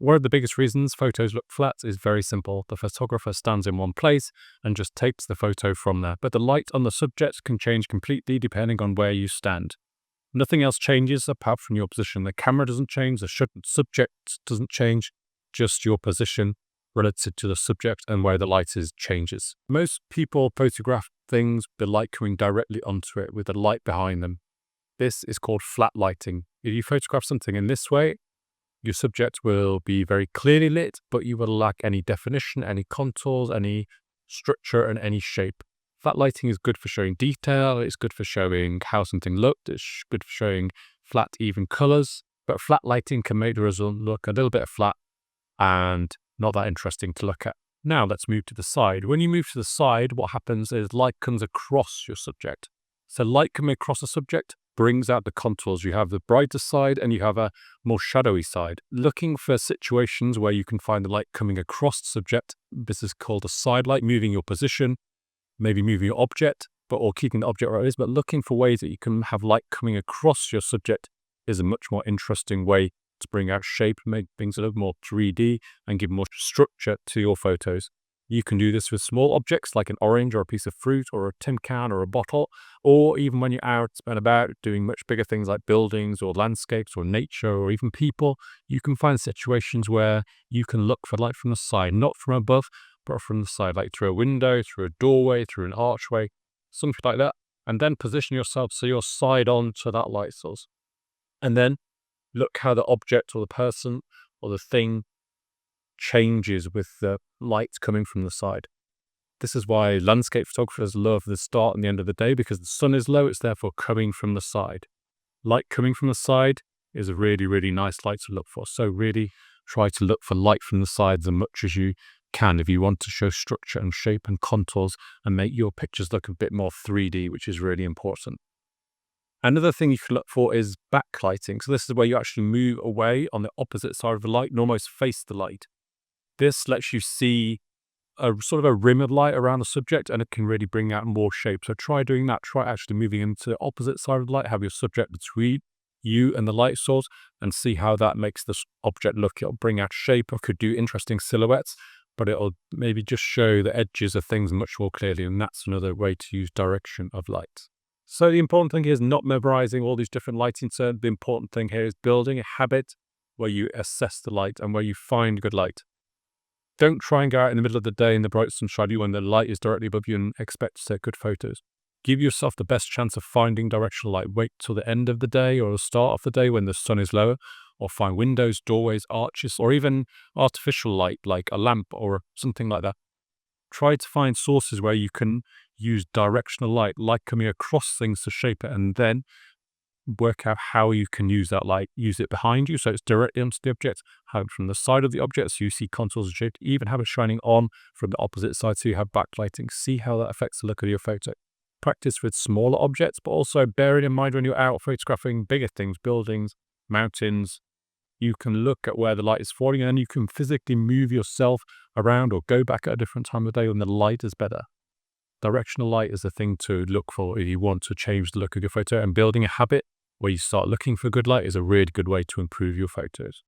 One of the biggest reasons photos look flat is very simple. The photographer stands in one place and just takes the photo from there. But the light on the subject can change completely depending on where you stand. Nothing else changes apart from your position. The camera doesn't change, the subject doesn't change, just your position relative to the subject and where the light is changes. Most people photograph things with the light coming directly onto it with the light behind them. This is called flat lighting. If you photograph something in this way, your subject will be very clearly lit, but you will lack any definition, any contours, any structure, and any shape. Flat lighting is good for showing detail, it's good for showing how something looked, it's good for showing flat, even colors, but flat lighting can make the result look a little bit flat and not that interesting to look at. Now let's move to the side. When you move to the side, what happens is light comes across your subject. So light coming across a subject brings out the contours. You have the brighter side and you have a more shadowy side. Looking for situations where you can find the light coming across the subject, this is called a side light, moving your position, maybe moving your object, or keeping the object where it is, but looking for ways that you can have light coming across your subject is a much more interesting way to bring out shape, make things a little more 3D and give more structure to your photos. You can do this with small objects like an orange or a piece of fruit or a tin can or a bottle, or even when you're out and about doing much bigger things like buildings or landscapes or nature or even people, you can find situations where you can look for light from the side, not from above, but from the side, like through a window, through a doorway, through an archway, something like that, and then position yourself so you're side on to that light source. And then look how the object or the person or the thing changes with the light coming from the side. This is why landscape photographers love the start and the end of the day, because the sun is low, it's therefore coming from the side. Light coming from the side is a really, really nice light to look for. So really try to look for light from the sides as much as you can if you want to show structure and shape and contours and make your pictures look a bit more 3D, which is really important. Another thing you can look for is backlighting. So this is where you actually move away on the opposite side of the light and almost face the light. This lets you see a sort of a rim of light around the subject, and it can really bring out more shape. So try doing that. Try actually moving into the opposite side of the light, have your subject between you and the light source, and see how that makes this object look. It'll bring out shape, or could do interesting silhouettes, but it'll maybe just show the edges of things much more clearly, and that's another way to use direction of light. So the important thing here is not memorizing all these different lighting terms. The important thing here is building a habit where you assess the light and where you find good light. Don't try and go out in the middle of the day in the bright sunshine when the light is directly above you and expect to take good photos. Give yourself the best chance of finding directional light. Wait till the end of the day or the start of the day when the sun is lower, or find windows, doorways, arches, or even artificial light like a lamp or something like that. Try to find sources where you can use directional light coming across things to shape it, and then work out how you can use that light. Use it behind you so it's directly onto the object, have it from the side of the object so you see contours and shape, even have it shining on from the opposite side so you have backlighting. See how that affects the look of your photo. Practice with smaller objects, but also bear it in mind when you're out photographing bigger things, buildings, mountains. You can look at where the light is falling, and you can physically move yourself around or go back at a different time of day when the light is better. Directional light is the thing to look for if you want to change the look of your photo, and building a habit where you start looking for good light is a really good way to improve your photos.